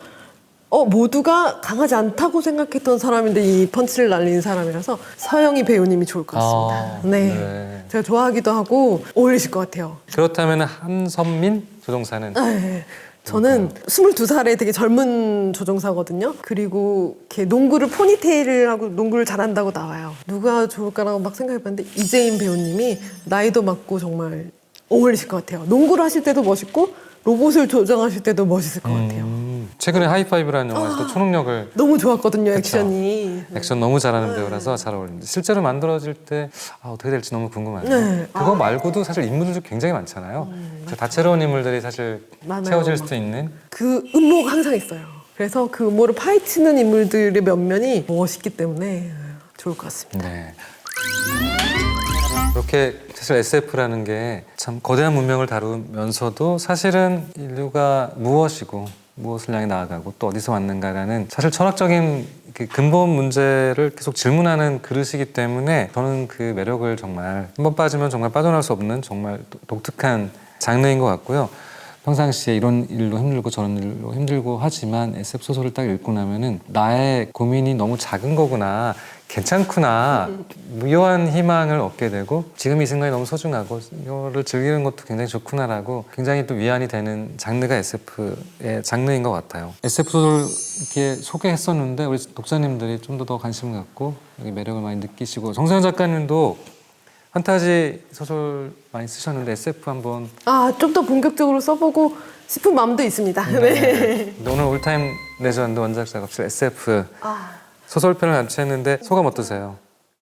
B: 모두가 강하지 않다고 생각했던 사람인데 이 펀치를 날리는 사람이라서 서영희 배우님이 좋을 것 같습니다. 네. 제가 좋아하기도 하고 어울리실 것 같아요.
A: 그렇다면 한선민 조종사는?
B: 네. 저는 22살에 되게 젊은 조종사거든요. 그리고 이렇게 농구를 포니테일을 하고 농구를 잘한다고 나와요. 누가 좋을까라고 막 생각해봤는데 이재인 배우님이 나이도 맞고 정말 어울리실 것 같아요. 농구를 하실 때도 멋있고 로봇을 조정하실 때도 멋있을 것 같아요.
A: 최근에 하이파이브라는 영화에서도 초능력을
B: 너무 좋았거든요, 액션이.
A: 액션 너무 잘하는 배우라서 잘 어울립니다. 실제로 만들어질 때 어떻게 될지 너무 궁금하네요.
B: 네.
A: 그거 말고도 사실 인물들도 굉장히 많잖아요. 다채로운 인물들이 사실
B: 많아요.
A: 채워질 수도 있는.
B: 그 음모가 항상 있어요. 그래서 그 음모를 파헤치는 인물들의 면면이 멋있기 때문에 좋을 것 같습니다.
A: 네. 이렇게 사실 SF라는 게 참 거대한 문명을 다루면서도 사실은 인류가 무엇이고 무엇을 향해 나아가고 또 어디서 왔는가라는 사실 철학적인 그 근본 문제를 계속 질문하는 그릇이기 때문에 저는 그 매력을 정말 한번 빠지면 정말 빠져나올 수 없는 정말 독특한 장르인 것 같고요. 평상시에 이런 일로 힘들고 저런 일로 힘들고 하지만 SF 소설을 딱 읽고 나면은 나의 고민이 너무 작은 거구나, 괜찮구나, 무효한 희망을 얻게 되고 지금 이 순간이 너무 소중하고 이거를 즐기는 것도 굉장히 좋구나라고 굉장히 또 위안이 되는 장르가 SF의 장르인 것 같아요. SF 소설 이렇게 소개했었는데 우리 독자님들이 좀 더 관심을 갖고 여기 매력을 많이 느끼시고 정세현 작가님도 판타지 소설 많이 쓰셨는데 SF 한번
B: 좀 더 본격적으로 써보고 싶은 마음도 있습니다. 네.
A: 오늘 올타임 레전드 원작 작업실 SF 소설편을 감치했는데 소감 어떠세요?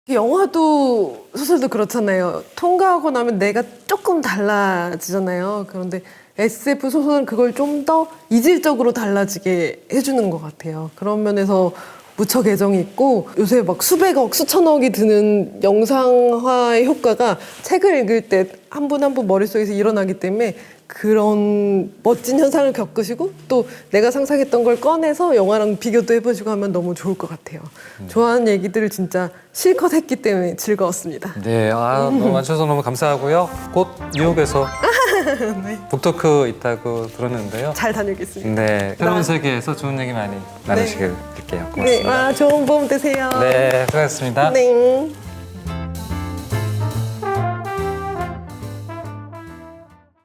B: 영화도 소설도 그렇잖아요. 통과하고 나면 내가 조금 달라지잖아요. 그런데 SF 소설은 그걸 좀 더 이질적으로 달라지게 해주는 것 같아요. 그런 면에서 무척 애정이 있고 요새 막 수백억, 수천억이 드는 영상화의 효과가 책을 읽을 때 한 분 한 분 머릿속에서 일어나기 때문에 그런 멋진 현상을 겪으시고 또 내가 상상했던 걸 꺼내서 영화랑 비교도 해보시고 하면 너무 좋을 것 같아요. 좋아하는 얘기들을 진짜 실컷 했기 때문에 즐거웠습니다.
A: 네, 너무 와주셔서 너무 감사하고요. 곧 뉴욕에서 북토크 있다고 들었는데요.
B: 잘 다녀오겠습니다.
A: 네, 새로운 세계에서 좋은 얘기 많이 나누시길 빌게요.
B: 네,
A: 고맙습니다.
B: 좋은 봄 되세요.
A: 네, 수고하셨습니다.
B: 네.